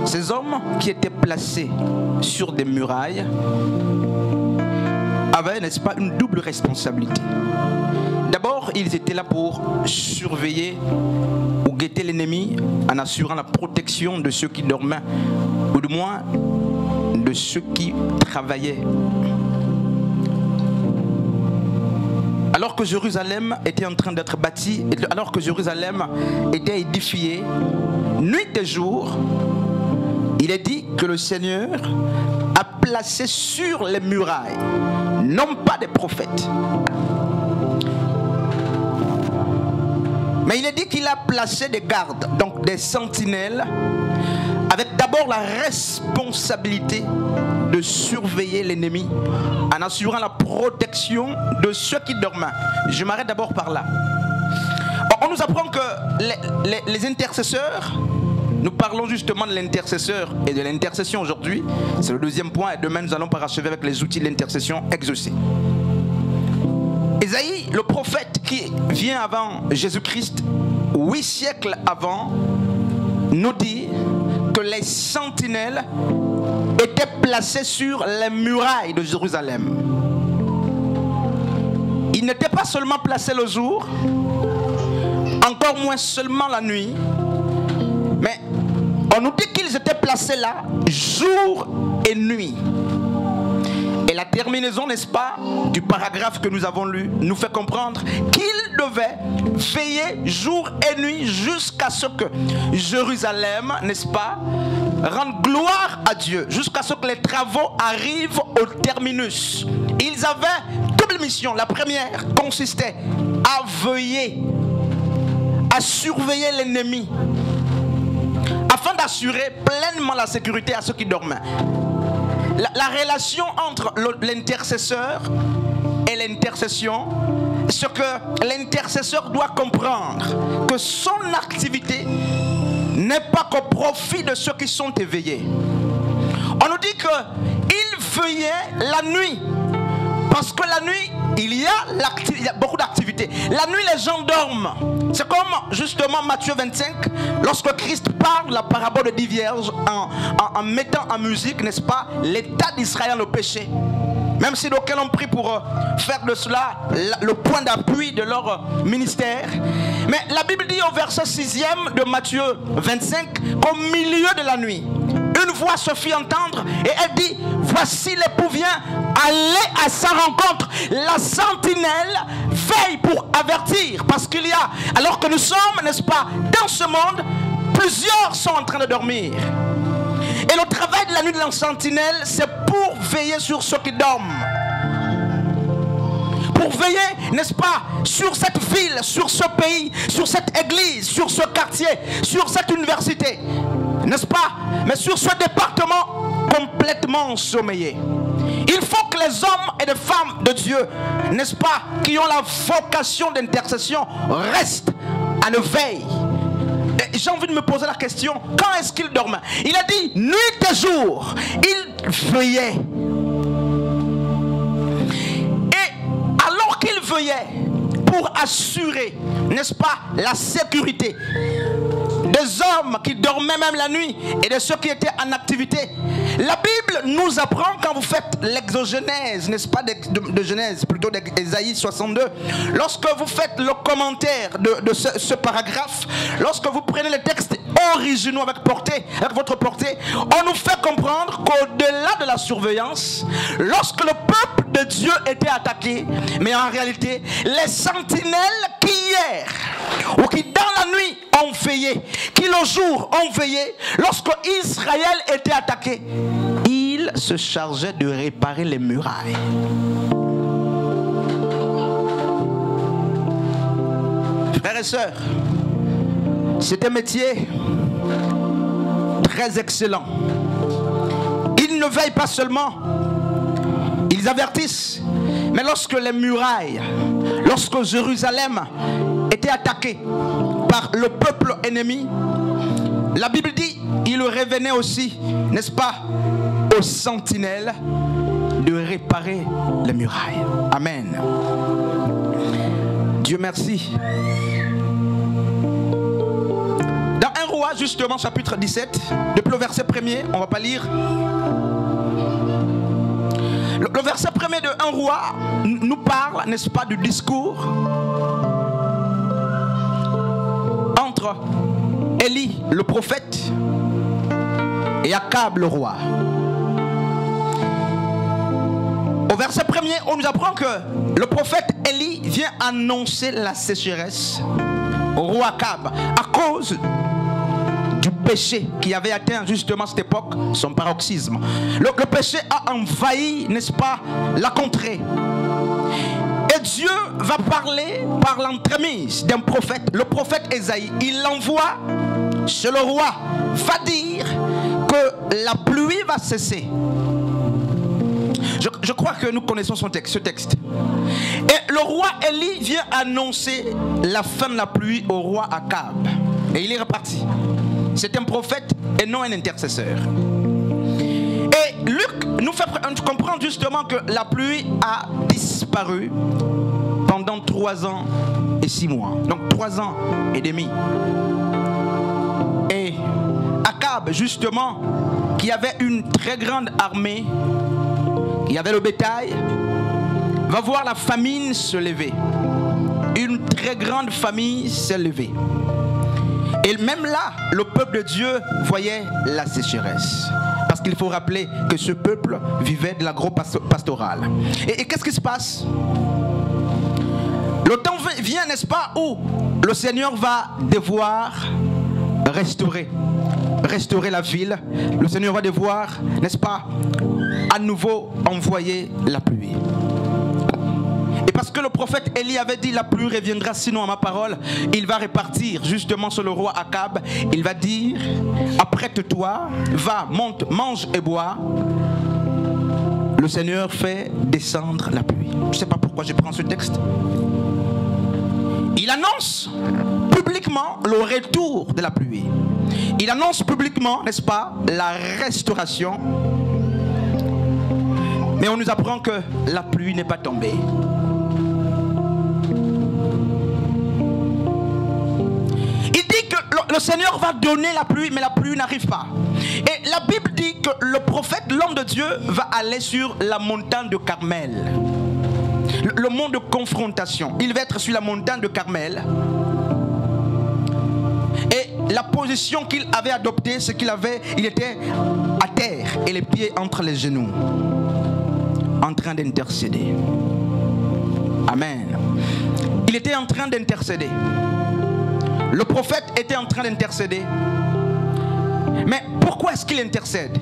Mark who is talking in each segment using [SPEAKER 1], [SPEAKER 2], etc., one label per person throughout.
[SPEAKER 1] Ces hommes qui étaient placés sur des murailles avaient, n'est-ce pas, une double responsabilité. D'abord, ils étaient là pour surveiller ou guetter l'ennemi en assurant la protection de ceux qui dormaient, ou du moins de ceux qui travaillaient. Alors que Jérusalem était en train d'être bâtie, alors que Jérusalem était édifiée, nuit et jour, il est dit que le Seigneur a placé sur les murailles, non pas des prophètes, mais il est dit qu'il a placé des gardes, donc des sentinelles, avec d'abord la responsabilité de surveiller l'ennemi en assurant la protection de ceux qui dormaient. Je m'arrête d'abord par là. On nous apprend que les intercesseurs, nous parlons justement de l'intercesseur et de l'intercession aujourd'hui. C'est le deuxième point et demain nous allons parachever avec les outils de l'intercession exaucés. Ésaïe, le prophète qui vient avant Jésus-Christ, 8 siècles avant, nous dit que les sentinelles étaient placées sur les murailles de Jérusalem. Ils n'étaient pas seulement placés le jour, encore moins seulement la nuit, mais on nous dit qu'ils étaient placés là jour et nuit. Et la terminaison, n'est-ce pas, du paragraphe que nous avons lu, nous fait comprendre qu'ils devaient veiller jour et nuit jusqu'à ce que Jérusalem, n'est-ce pas, rende gloire à Dieu, jusqu'à ce que les travaux arrivent au terminus. Ils avaient double mission. La première consistait à veiller, à surveiller l'ennemi, afin d'assurer pleinement la sécurité à ceux qui dormaient. La relation entre l'intercesseur et l'intercession, ce que l'intercesseur doit comprendre, que son activité n'est pas qu'au profit de ceux qui sont éveillés. On nous dit qu'il veillait la nuit, parce que la nuit, il y a beaucoup d'activités. La nuit, les gens dorment. C'est comme justement Matthieu 25, lorsque Christ parle de la parabole de 10 vierges en mettant en musique, n'est-ce pas, l'état d'Israël au péché. Même si d'aucuns ont pris pour faire de cela le point d'appui de leur ministère. Mais la Bible dit au verset 6e de Matthieu 25 qu'au milieu de la nuit, une voix se fit entendre et elle dit: voici l'époux vient, allez à sa rencontre. La sentinelle veille pour avertir, parce qu'il y a, alors que nous sommes, n'est-ce pas, dans ce monde, plusieurs sont en train de dormir. Et le travail de la nuit de la sentinelle, c'est pour veiller sur ceux qui dorment. Pour veiller, n'est-ce pas, sur cette ville, sur ce pays, sur cette église, sur ce quartier, sur cette université, n'est-ce pas, mais sur ce département complètement ensommeillé. Il faut que les hommes et les femmes de Dieu, n'est-ce pas, qui ont la vocation d'intercession, restent à l'éveil. J'ai envie de me poser la question, quand est-ce qu'il dormait? Il a dit nuit et jour, il veillait. Et alors qu'il veillait pour assurer, n'est-ce pas, la sécurité des hommes qui dormaient même la nuit et de ceux qui étaient en activité, la Bible nous apprend, quand vous faites l'exogenèse, n'est-ce pas, de Genèse, plutôt d'Ésaïe 62, lorsque vous faites le commentaire de ce paragraphe, lorsque vous prenez les textes originaux avec votre portée, on nous fait comprendre qu'au-delà de la surveillance, lorsque le peuple de Dieu était attaqué, mais en réalité, les sentinelles qui hier, ou qui dans la nuit ont veillé, qui le jour ont veillé, lorsque Israël était attaqué, il se chargeait de réparer les murailles. Frères et sœurs, c'est un métier très excellent. Ils ne veillent pas seulement, ils avertissent. Mais lorsque les murailles, lorsque Jérusalem était attaquée par le peuple ennemi, la Bible dit, il revenait aussi, n'est-ce pas, aux sentinelles de réparer les murailles. Amen. Dieu merci. Dans 1 Rois, justement, chapitre 17, depuis le verset 1er, on ne va pas lire. Le verset 1er de 1 Roi nous parle, n'est-ce pas, du discours entre Élie, le prophète, et Akab, le roi. Au verset 1er, on nous apprend que le prophète Élie vient annoncer la sécheresse au roi Akab à cause du péché qui avait atteint justement à cette époque son paroxysme. Le péché a envahi, n'est-ce pas, la contrée. Et Dieu va parler par l'entremise d'un prophète, le prophète Ésaïe. Il l'envoie chez le roi, va dire que la pluie va cesser. Je crois que nous connaissons ce texte. Et le roi Élie vient annoncer la fin de la pluie au roi Akab. Et il est reparti. C'est un prophète et non un intercesseur. Et Luc nous fait comprendre justement que la pluie a disparu pendant 3 ans et 6 mois. Donc 3 ans et demi. Et Akab, justement, qui avait une très grande armée, qui avait le bétail, va voir la famine se lever. Une très grande famine s'est levée. Et même là, le peuple de Dieu voyait la sécheresse. Parce qu'il faut rappeler que ce peuple vivait de l'agro-pastoral. Et qu'est-ce qui se passe? Le temps vient, n'est-ce pas, où le Seigneur va devoir restaurer la ville. Le Seigneur va devoir, n'est-ce pas, à nouveau envoyer la pluie. Et parce que le prophète Élie avait dit la pluie reviendra sinon à ma parole, il va repartir justement sur le roi Akab. Il va dire: apprête-toi, va, monte, mange et bois. Le Seigneur fait descendre la pluie. Je ne sais pas pourquoi je prends ce texte. Il annonce publiquement le retour de la pluie. Il annonce publiquement, n'est-ce pas, la restauration. Mais on nous apprend que la pluie n'est pas tombée. Il dit que le Seigneur va donner la pluie, mais la pluie n'arrive pas. Et la Bible dit que le prophète, l'homme de Dieu, va aller sur la montagne de Carmel. Le mont de confrontation. Il va être sur la montagne de Carmel. Et la position qu'il avait adoptée, c'est qu'il était à terre et les pieds entre les genoux, en train d'intercéder. Amen. Il était en train d'intercéder. Le prophète était en train d'intercéder. Mais pourquoi est-ce qu'il intercède?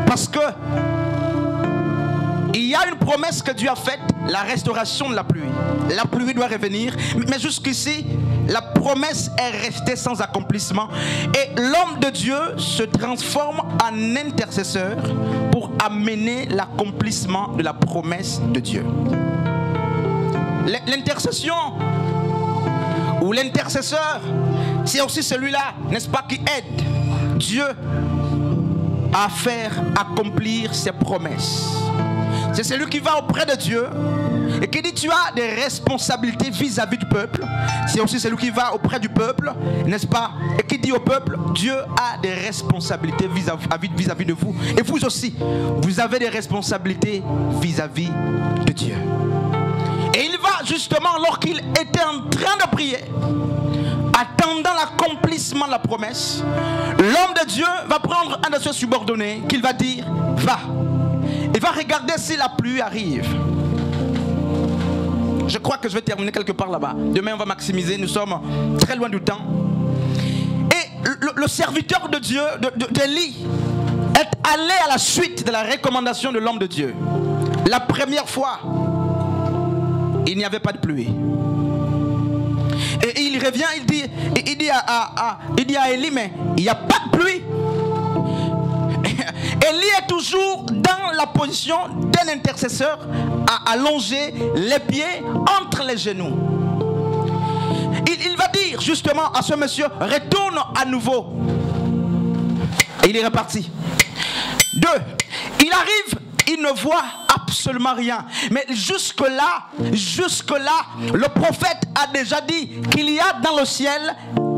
[SPEAKER 1] Parce que il y a une promesse que Dieu a faite, la restauration de la pluie. La pluie doit revenir, mais jusqu'ici, la promesse est restée sans accomplissement. Et l'homme de Dieu se transforme en intercesseur pour amener l'accomplissement de la promesse de Dieu. L'intercession ou l'intercesseur, c'est aussi celui-là, n'est-ce pas, qui aide Dieu à faire accomplir ses promesses. C'est celui qui va auprès de Dieu et qui dit: tu as des responsabilités vis-à-vis du peuple. C'est aussi celui qui va auprès du peuple, n'est-ce pas, et qui dit au peuple: Dieu a des responsabilités vis-à-vis de vous. Et vous aussi, vous avez des responsabilités vis-à-vis de Dieu. Et il va justement, alors qu'il était en train de prier, attendant l'accomplissement de la promesse, l'homme de Dieu va prendre un de ses subordonnés qu'il va dire: va. Il va regarder si la pluie arrive. Je crois que je vais terminer quelque part là-bas. Demain, on va maximiser. Nous sommes très loin du temps. Et le serviteur de Dieu, d'Élie, est allé à la suite de la recommandation de l'homme de Dieu. La première fois, il n'y avait pas de pluie. Et il revient, il dit à Élie: mais il n'y a pas de pluie. Élie est toujours dans la position d'un intercesseur à allonger les pieds entre les genoux. Il va dire justement à ce monsieur: retourne à nouveau. Et il est reparti. 2. Il arrive, il ne voit absolument rien. Mais jusque-là, le prophète a déjà dit qu'il y a dans le ciel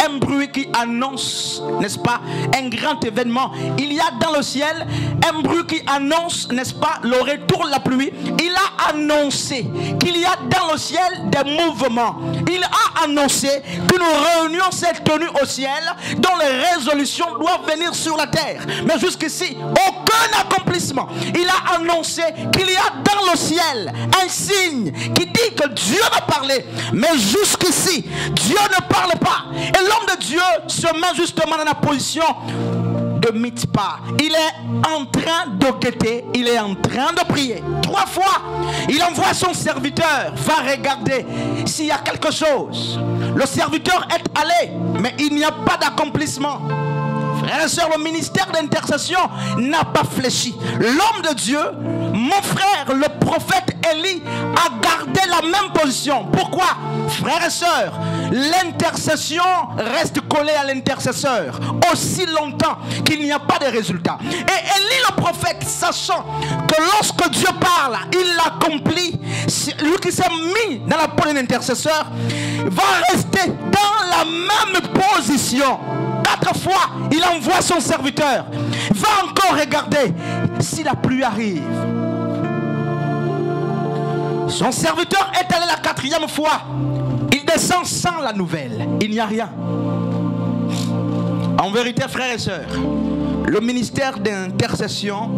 [SPEAKER 1] un bruit qui annonce, n'est-ce pas, un grand événement. Il y a dans le ciel un bruit qui annonce, n'est-ce pas, le retour de la pluie. Il a annoncé qu'il y a dans le ciel des mouvements. Il a annoncé qu'une réunion s'est tenue au ciel dont les résolutions doivent venir sur la terre. Mais jusqu'ici, aucun accomplissement. Il a annoncé qu'il y a dans le ciel un signe qui dit que Dieu va parler. Mais jusqu'ici, Dieu ne parle pas. Et l'homme de Dieu se met justement dans la position de Mitzpah. Il est en train de guetter, il est en train de prier. 3 fois, il envoie son serviteur, va regarder s'il y a quelque chose. Le serviteur est allé, mais il n'y a pas d'accomplissement. Frères et sœurs, le ministère d'intercession n'a pas fléchi. L'homme de Dieu, mon frère, le prophète Élie, a gardé la même position. Pourquoi? Frères et sœurs, l'intercession reste collée à l'intercesseur aussi longtemps qu'il n'y a pas de résultat. Et Élie le prophète, sachant que lorsque Dieu parle, il l'accomplit, lui qui s'est mis dans la peau d'un intercesseur, va rester dans la même position. 4 fois, il envoie son serviteur. Va encore regarder si la pluie arrive. Son serviteur est allé la 4e fois. Il descend sans la nouvelle. Il n'y a rien. En vérité, frères et sœurs, le ministère d'intercession,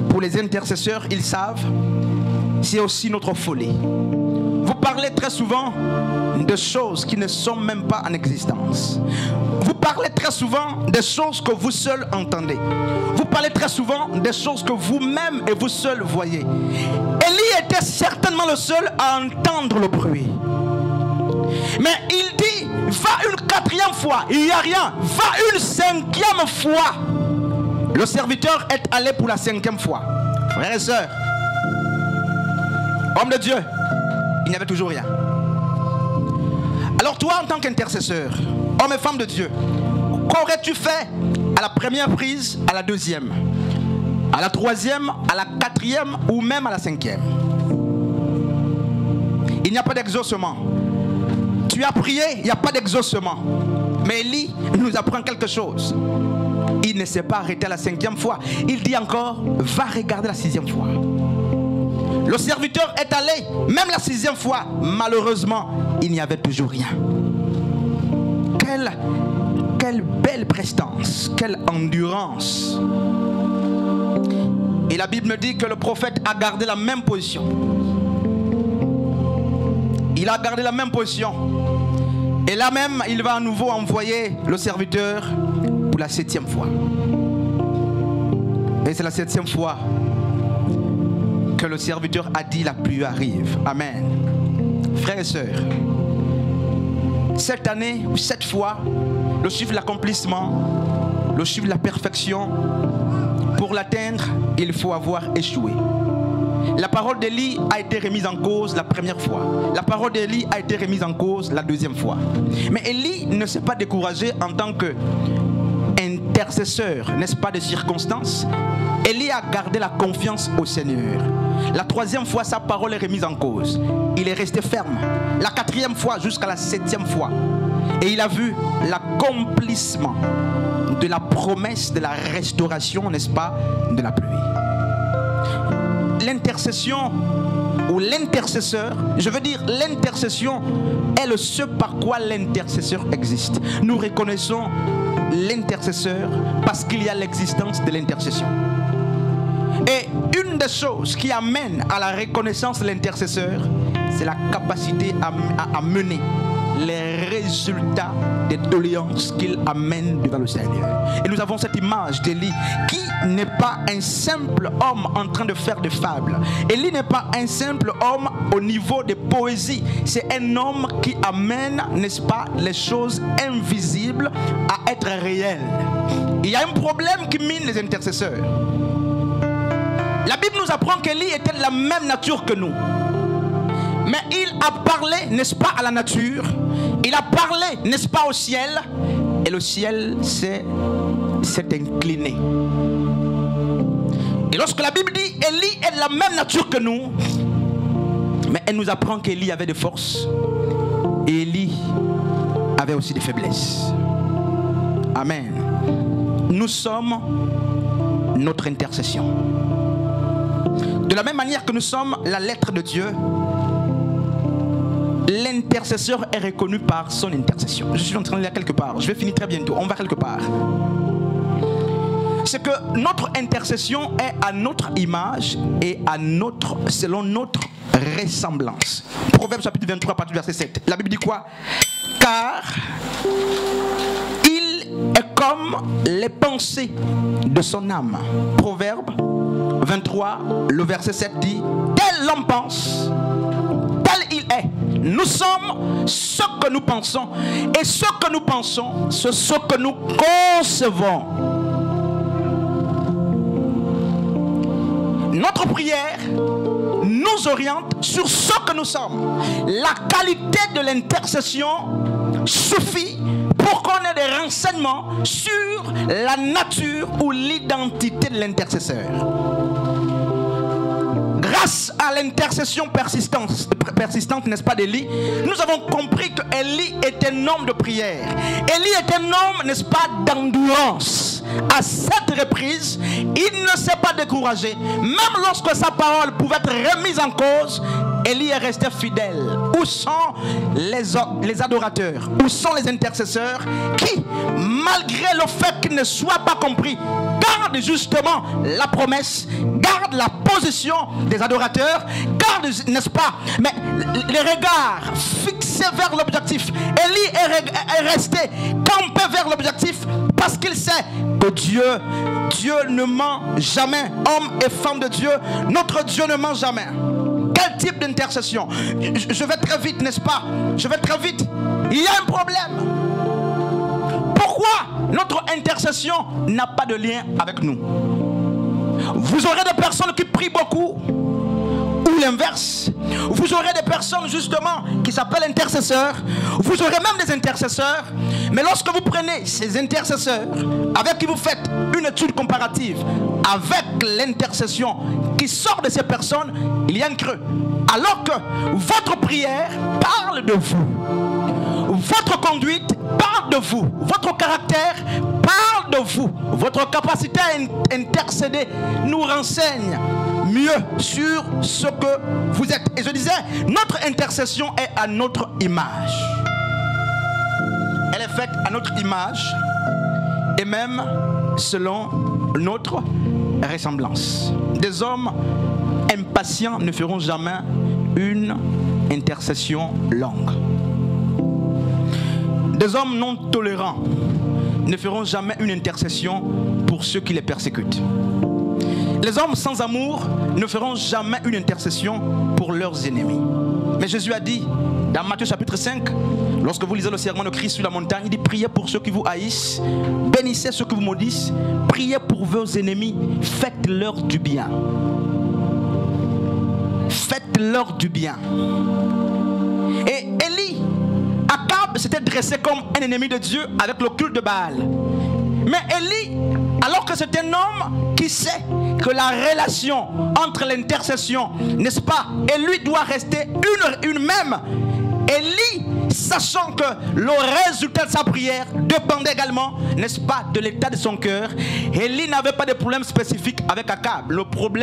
[SPEAKER 1] pour les intercesseurs, ils savent, c'est aussi notre folie. Vous parlez très souvent de choses qui ne sont même pas en existence. Vous parlez très souvent des choses que vous seuls entendez. Vous parlez très souvent des choses que vous-même et vous seuls voyez. Élie était certainement le seul à entendre le bruit. Mais il dit, va une 4e fois, il n'y a rien. Va une 5e fois. Le serviteur est allé pour la 5e fois. Frères et sœurs, homme de Dieu, il n'y avait toujours rien. Alors toi, en tant qu'intercesseur, homme et femme de Dieu, qu'aurais-tu fait à la première prise, à la 2e, à la 3e, à la 4e ou même à la 5e? Il n'y a pas d'exaucement. Tu as prié, il n'y a pas d'exaucement. Mais Élie nous apprend quelque chose. Il ne s'est pas arrêté à la 5e fois. Il dit encore, va regarder la 6e fois. Le serviteur est allé, même la 6e fois. Malheureusement, il n'y avait toujours rien. Quelle belle prestance, quelle endurance. Et la Bible me dit que le prophète a gardé la même position. Il a gardé la même position. Et là même, il va à nouveau envoyer le serviteur pour la 7e fois. Et c'est la 7e fois que le serviteur a dit la pluie arrive. Amen. Frères et sœurs, cette année, cette fois, le chiffre de l'accomplissement, le chiffre de la perfection, pour l'atteindre, il faut avoir échoué. La parole d'Élie a été remise en cause la première fois. La parole d'Élie a été remise en cause la 2e fois. Mais Élie ne s'est pas découragé en tant qu'intercesseur, n'est-ce pas, de circonstances. Élie a gardé la confiance au Seigneur. La 3e fois, sa parole est remise en cause. Il est resté ferme. La 4e fois jusqu'à la 7e fois. Et il a vu l'accomplissement de la promesse de la restauration, n'est-ce pas, de la pluie. L'intercession ou l'intercesseur, je veux dire l'intercession est ce par quoi l'intercesseur existe. Nous reconnaissons l'intercesseur parce qu'il y a l'existence de l'intercession. Et une des choses qui amène à la reconnaissance de l'intercesseur, c'est la capacité à mener les résultats des doléances qu'il amène devant le Seigneur. Et nous avons cette image d'Élie qui n'est pas un simple homme en train de faire des fables. Élie n'est pas un simple homme au niveau de poésie. C'est un homme qui amène, n'est-ce pas, les choses invisibles à être réelles. Il y a un problème qui mine les intercesseurs. La Bible nous apprend qu'Élie était de la même nature que nous. Mais il a parlé, n'est-ce pas, à la nature. Il a parlé, n'est-ce pas, au ciel. Et le ciel s'est incliné. Et lorsque la Bible dit Élie est de la même nature que nous, mais elle nous apprend qu'Élie avait des forces. Et Élie avait aussi des faiblesses. Amen. Nous sommes notre intercession. De la même manière que nous sommes la lettre de Dieu, l'intercesseur est reconnu par son intercession. Je suis en train de lire quelque part. Je vais finir très bientôt. On va quelque part. C'est que notre intercession est à notre image et selon notre ressemblance. Proverbe chapitre 23, à partir du verset 7. La Bible dit quoi? Car il est comme les pensées de son âme. Proverbe 23, le verset 7 dit: tel l'homme pense, tel il est. Nous sommes ce que nous pensons, et ce que nous pensons, c'est ce que nous concevons. Notre prière nous oriente sur ce que nous sommes. La qualité de l'intercession suffit pour qu'on ait des renseignements sur la nature ou l'identité de l'intercesseur. Grâce à l'intercession persistante, n'est-ce pas, d'Élie, nous avons compris que Élie est un homme de prière. Élie est un homme, n'est-ce pas, d'endurance. À cette reprise, il ne s'est pas découragé. Même lorsque sa parole pouvait être remise en cause, Élie est resté fidèle. Où sont les adorateurs? Où sont les intercesseurs qui, malgré le fait qu'ils ne soient pas compris, gardent justement la promesse, gardent la position des adorateurs, gardent, n'est-ce pas, mais les regards fixés vers l'objectif. Élie est resté campé vers l'objectif parce qu'il sait que Dieu ne ment jamais. Homme et femme de Dieu, notre Dieu ne ment jamais. Quel type d'intercession? Je vais très vite, n'est-ce pas? Je vais très vite. Il y a un problème. Pourquoi notre intercession n'a pas de lien avec nous? Vous aurez des personnes qui prient beaucoup, ou l'inverse. Vous aurez des personnes justement qui s'appellent intercesseurs. Vous aurez même des intercesseurs. Mais lorsque vous prenez ces intercesseurs avec qui vous faites une étude comparative avec l'intercession qui sort de ces personnes, il y a un creux. Alors que votre prière parle de vous, votre conduite parle de vous, votre caractère parle de vous, votre capacité à intercéder nous renseigne mieux sur ce que vous êtes. Et je disais, notre intercession est à notre image. Elle est faite à notre image et même selon notre ressemblance. Des hommes impatients ne feront jamais une intercession longue. Des hommes non tolérants ne feront jamais une intercession pour ceux qui les persécutent. Les hommes sans amour ne feront jamais une intercession pour leurs ennemis. Mais Jésus a dit dans Matthieu chapitre 5, lorsque vous lisez le sermon de Christ sur la montagne, il dit: priez pour ceux qui vous haïssent, bénissez ceux qui vous maudissent, priez pour vos ennemis, faites-leur du bien. Faites-leur du bien. Et Élie, Akab s'était dressé comme un ennemi de Dieu avec le culte de Baal. Mais Élie, alors que c'est un homme qui sait que la relation entre l'intercession, n'est-ce pas, et lui doit rester une même. Élie, sachant que le résultat de sa prière dépendait également, n'est-ce pas, de l'état de son cœur, Élie n'avait pas de problème spécifique avec Akab. Le problème